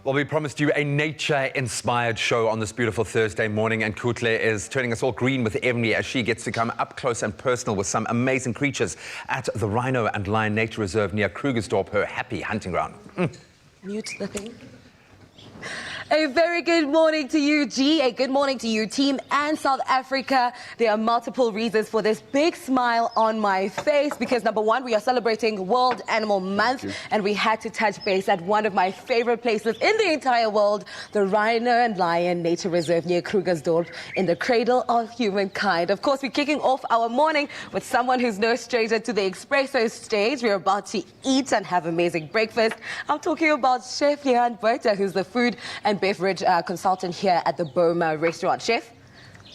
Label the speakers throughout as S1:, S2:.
S1: Well, we promised you a nature-inspired show on this beautiful Thursday morning, and Kutle is turning us all green with envy as she gets to come up close and personal with some amazing creatures at the Rhino and Lion Nature Reserve near Krugersdorp, her happy hunting ground.
S2: Mute the thing. A very good morning to you, G. A good morning to you, team, and South Africa. There are multiple reasons for this big smile on my face because, number one, we are celebrating World Animal Month, and we had to touch base at one of my favorite places in the entire world, the Rhino and Lion Nature Reserve near Krugersdorp in the Cradle of Humankind. Of course, we're kicking off our morning with someone who's no stranger to the espresso stage. We're about to eat and have amazing breakfast. I'm talking about Chef Lehan Botha, who's the food and beverage consultant here at the Boma restaurant. Chef?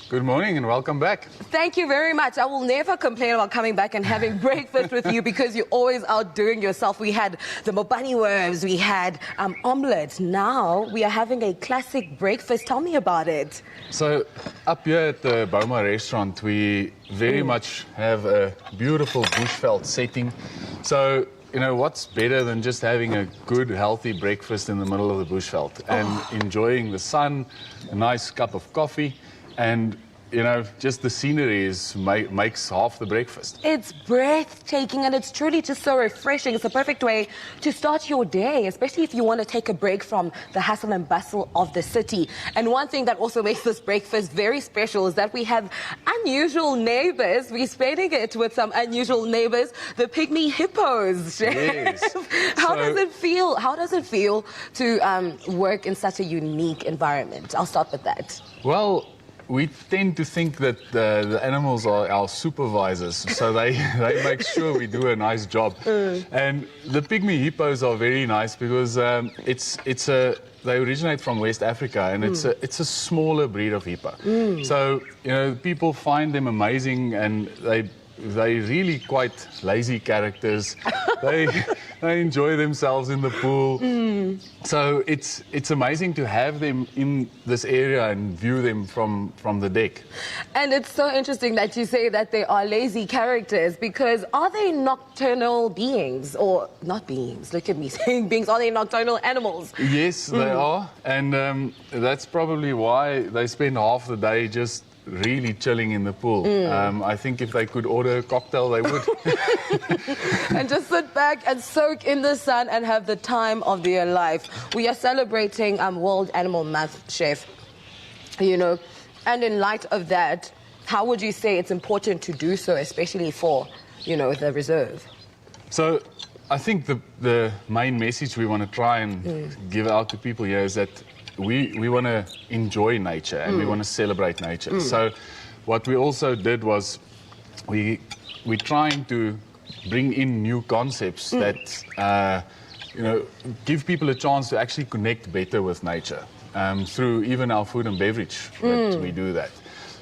S3: Good morning and welcome back.
S2: Thank you very much. I will never complain about coming back and having breakfast with you because you're always outdoing yourself. We had the mopani worms, we had omelette. Now we are having a classic breakfast. Tell me about it.
S3: So up here at the Boma restaurant, we very much have a beautiful bushveld setting. So you know, what's better than just having a good, healthy breakfast in the middle of the bushveld and enjoying the sun, a nice cup of coffee, and, you know, just the scenery makes half the breakfast.
S2: It's breathtaking and it's truly just so refreshing. It's a perfect way to start your day, especially if you want to take a break from the hustle and bustle of the city. And one thing that also makes this breakfast very special is that we have unusual neighbors. We're spending it with some unusual neighbors, the Pygmy Hippos.
S3: Yes.
S2: How does it feel? How does it feel to work in such a unique environment? I'll start with that.
S3: Well, we tend to think that the animals are our supervisors, so they make sure we do a nice job. And the Pygmy Hippos are very nice because they originate from West Africa, and it's a smaller breed of hippo. So you know, people find them amazing, and they really quite lazy characters. They enjoy themselves in the pool. So it's amazing to have them in this area and view them from the deck.
S2: And it's so interesting that you say that they are lazy characters, because are they nocturnal beings? Or not beings, look at me saying beings. Are they nocturnal animals?
S3: Yes, they are. And that's probably why they spend half the day just really chilling in the pool. I think if they could order a cocktail, they would.
S2: And just sit back and soak in the sun and have the time of their life. We are celebrating World Animal Month, Chef. You know, and in light of that, how would you say it's important to do so, especially for, you know, the reserve?
S3: So I think the main message we want to try and give out to people here is that we want to enjoy nature and we want to celebrate nature. So what we also did was we're trying to bring in new concepts that you know, give people a chance to actually connect better with nature through even our food and beverage that we do that.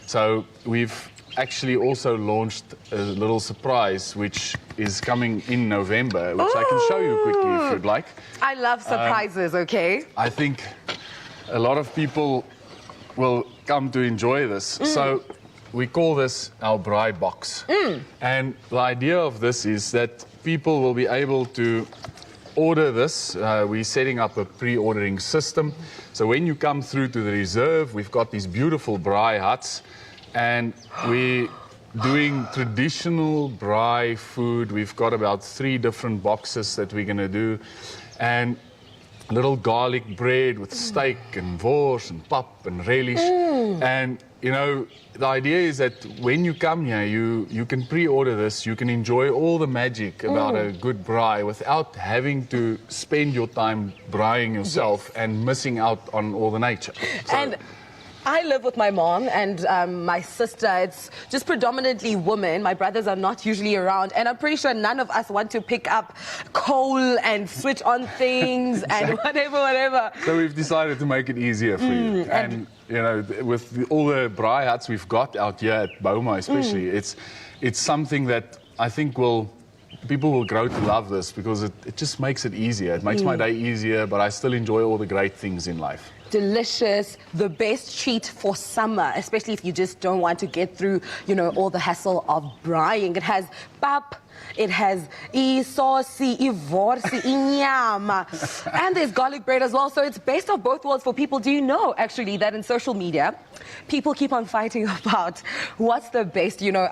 S3: So we've actually also launched a little surprise which is coming in November, which I can show you quickly if you'd like.
S2: I love surprises, okay?
S3: I think a lot of people will come to enjoy this. So we call this our braai box. And the idea of this is that people will be able to order this. We're setting up a pre-ordering system. So when you come through to the reserve, we've got these beautiful braai huts, and we're doing traditional braai food. We've got about 3 different boxes that we're going to do, and little garlic bread with steak and wors and pap and relish. And you know, the idea is that when you come here, you can pre-order this, you can enjoy all the magic about a good braai without having to spend your time braaiing yourself and missing out on all the nature. So,
S2: and I live with my mom and my sister. It's just predominantly women. My brothers are not usually around, and I'm pretty sure none of us want to pick up coal and switch on things and whatever.
S3: So we've decided to make it easier for you. And you know, with all the braai huts we've got out here at Boma especially, it's something that I think will people will grow to love this because it just makes it easier. It makes my day easier, but I still enjoy all the great things in life.
S2: Delicious, the best treat for summer, especially if you just don't want to get through, you know, all the hassle of braaiing. It has pap, it has saucy, ivorsi, nyama, and there's garlic bread as well. So it's best of both worlds for people. Do you know, actually, that in social media, people keep on fighting about what's the best, you know,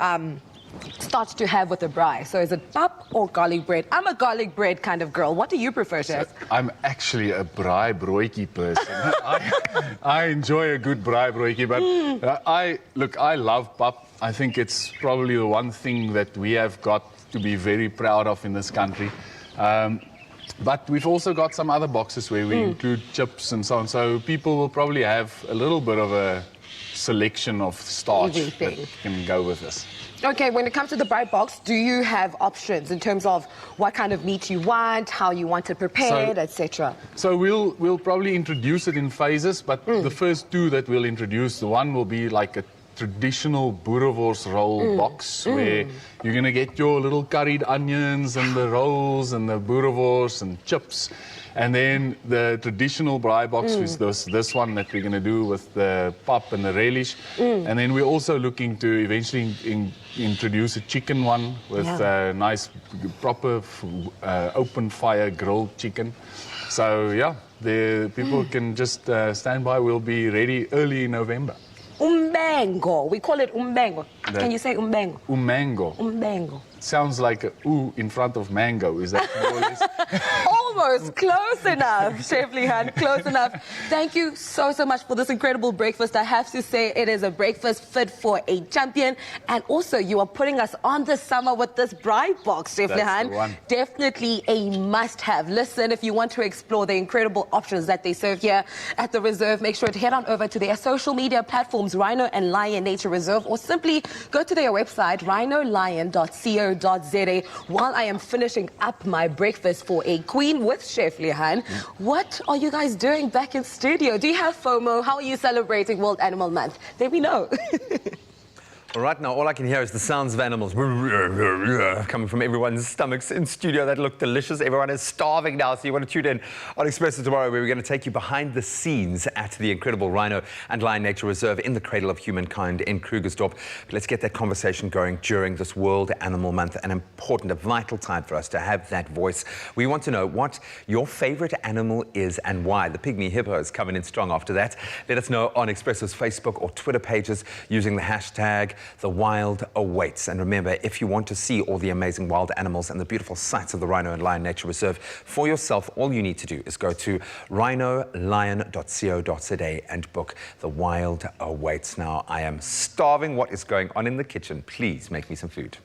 S2: starch to have with a braai? So is it pap or garlic bread? I'm a garlic bread kind of girl. What do you prefer, Chef?
S3: So I'm actually a braai broodjie person. I enjoy a good braai broodjie, but I love pap. I think it's probably the one thing that we have got to be very proud of in this country. But we've also got some other boxes where we include chips and so on. So people will probably have a little bit of a selection of starch that can go with this.
S2: Okay, when it comes to the braai box, do you have options in terms of what kind of meat you want, how you want it prepared, etc.?
S3: So we'll probably introduce it in phases, but the first two that we'll introduce, the one will be like a traditional boerewors roll box where you're going to get your little curried onions and the rolls and the boerewors and chips. And then the traditional braai box is this one that we're going to do with the pap and the relish. And then we're also looking to eventually introduce a chicken one with a nice, proper open fire grilled chicken. So yeah, the people can just stand by. We'll be ready early in November.
S2: Umbengo. We call it umbengo. Can you say umbengo?
S3: Umango.
S2: Umbengo.
S3: Sounds like a ooh in front of mango. Is that more or less?
S2: Almost. Close enough, Chef Lehan. Close enough. Thank you so much for this incredible breakfast. I have to say it is a breakfast fit for a champion. And also, you are putting us on the summer with this braai box, Chef Lehan. Definitely a must-have. Listen, if you want to explore the incredible options that they serve here at the reserve, make sure to head on over to their social media platforms, Rhino and Lion Nature Reserve, or simply go to their website, rhinolion.co.za. While I am finishing up my breakfast for a queen with Chef Lehan, what are you guys doing back in studio? Do you have FOMO? How are you celebrating World Animal Month? Let me know.
S1: Right now, all I can hear is the sounds of animals coming from everyone's stomachs in studio. That look delicious. Everyone is starving now, so you want to tune in on Expressive tomorrow, where we're going to take you behind the scenes at the incredible Rhino and Lion Nature Reserve in the Cradle of Humankind in Krugersdorp. But let's get that conversation going during this World Animal Month, an important, a vital time for us to have that voice. We want to know what your favorite animal is and why. The Pygmy Hippos coming in strong after that. Let us know on Expressive's Facebook or Twitter pages using the hashtag The Wild Awaits. And remember, if you want to see all the amazing wild animals and the beautiful sights of the Rhino and Lion Nature Reserve for yourself, all you need to do is go to rhinolion.co.za and book The Wild Awaits. Now, I am starving. What is going on in the kitchen? Please make me some food.